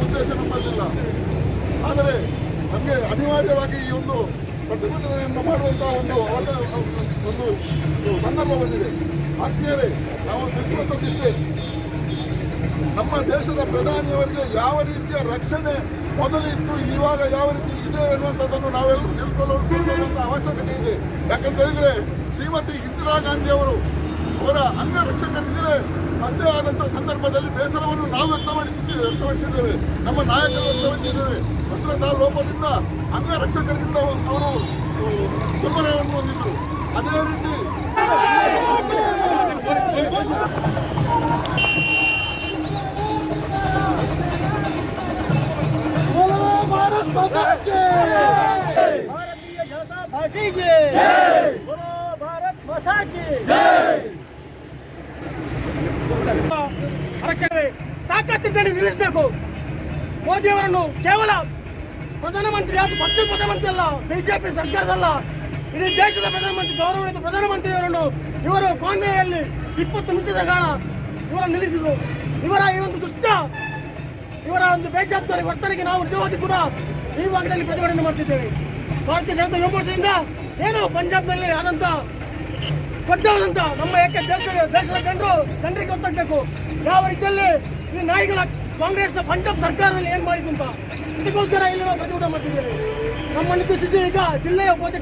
ಉದ್ದೇಶ ನಮ್ಮಲ್ಲಿಲ್ಲ. ಆದರೆ ನಮಗೆ ಅನಿವಾರ್ಯವಾಗಿ ಈ ಒಂದು ಪ್ರತಿಭಟನೆಯನ್ನು ಮಾಡುವಂತಹ ಒಂದು ಸಂದರ್ಭ ಬಂದಿದೆ. ಆತ್ಮೀಯರೇ, ನಾವು ತಿಳಿಸುವಂಥದ್ದಿಷ್ಟೇ, ನಮ್ಮ ದೇಶದ ಪ್ರಧಾನಿಯವರಿಗೆ ಯಾವ ರೀತಿಯ ರಕ್ಷಣೆ ಮೊದಲಿತ್ತು, ಇವಾಗ ಯಾವ ರೀತಿ ಇದೆ ಎನ್ನುವಂಥದ್ದನ್ನು ನಾವೆಲ್ಲರೂ ತಿಳ್ಕೊಳ್ಳುವಂಥ ಅವಶ್ಯಕತೆ ಇದೆ. ಯಾಕಂತ ಹೇಳಿದ್ರೆ ಶ್ರೀಮತಿ ಇಂದಿರಾ ಗಾಂಧಿ ಅವರ ಅಂಗರಕ್ಷಕರಿದ್ದರೆ ಅದೇ ಆದಂಥ ಸಂದರ್ಭದಲ್ಲಿ ಬೇಸರವನ್ನು ನಾವು ವ್ಯಕ್ತಪಡಿಸಿದ್ದೇವೆ, ನಮ್ಮ ನಾಯಕರು ವ್ಯಕ್ತಪಡಿಸಿದ್ದೇವೆ. ಭದ್ರತಾ ಲೋಪದಿಂದ ಅಂಗರಕ್ಷಕರಿಂದ ಅವರು ದುರ್ಬಲವನ್ನು ಹೊಂದಿದ್ರು. ಅದೇ ರೀತಿ ಭಾರತೀಯ ಜನತಾ ಪಾರ್ಟಿಗೆ ಭಾರತ್ ಮಾತಾ ಕಿ ಆರಕ್ಷಣೆ ತಾಕತ್ತಿದ್ದಲ್ಲಿ ನಿಲ್ಲಿಸಬೇಕು. ಮೋದಿಯವರನ್ನು ಕೇವಲ ಪ್ರಧಾನಮಂತ್ರಿ ಯಾರು ಪಕ್ಷದ ಪ್ರಧಾನಮಂತ್ರಿ ಅಲ್ಲ, ಬಿಜೆಪಿ ಸರ್ಕಾರದಲ್ಲ, ಇಡೀ ದೇಶದ ಪ್ರಧಾನಮಂತ್ರಿ, ಗೌರವಿತ ಪ್ರಧಾನಮಂತ್ರಿಯವರನ್ನು ಇವರು ಕಾಂಗ್ರೆಸ್ನಲ್ಲಿ 20 ನಿಮಿಷದ ಕಾಲ ಇವರನ್ನು ನಿಲ್ಲಿಸಿದರು. ಇವರ ಈ ಒಂದು ಇವರ ಒಂದು ಬೇಜವಾಬ್ದಾರಿ ವರ್ತನೆಗೆ ನಾವು ನಿಜವಾಗಿ ಕೂಡ ಈ ಭಾಗದಲ್ಲಿ ಪ್ರತಿಭಟನೆ ಮಾಡ್ತಿದ್ದೇವೆ. ಭಾರತೀಯ ಜನತಾ ಯುವ ಮೋರ್ಚಾದಿಂದ ಏನು ಪಂಜಾಬ್ನಲ್ಲಿ ಆದಂತ ದೊಡ್ಡವರಂತ ನಮ್ಮ ದೇಶದ ಜನರಿಗೆ ಗೊತ್ತಾಗಬೇಕು ಯಾವ ರೀತಿಯಲ್ಲಿ ಈ ನಾಯಿಗಳ ಕಾಂಗ್ರೆಸ್ನ ಪಂಜಾಬ್ ಸರ್ಕಾರದಲ್ಲಿ ಏನ್ ಮಾಡಿದ್ದು ಅಂತ. ಇದಕ್ಕೋಸ್ಕರ ಇಲ್ಲಿ ನಾವು ಪ್ರತಿಭಟನೆ ಮಾಡ್ತಿದ್ದೇವೆ. ನಮ್ಮನ್ನು ಕುಸಿಸಿ ಈಗ ಜಿಲ್ಲೆಯ ಉಪಾಧ್ಯಕ್ಷ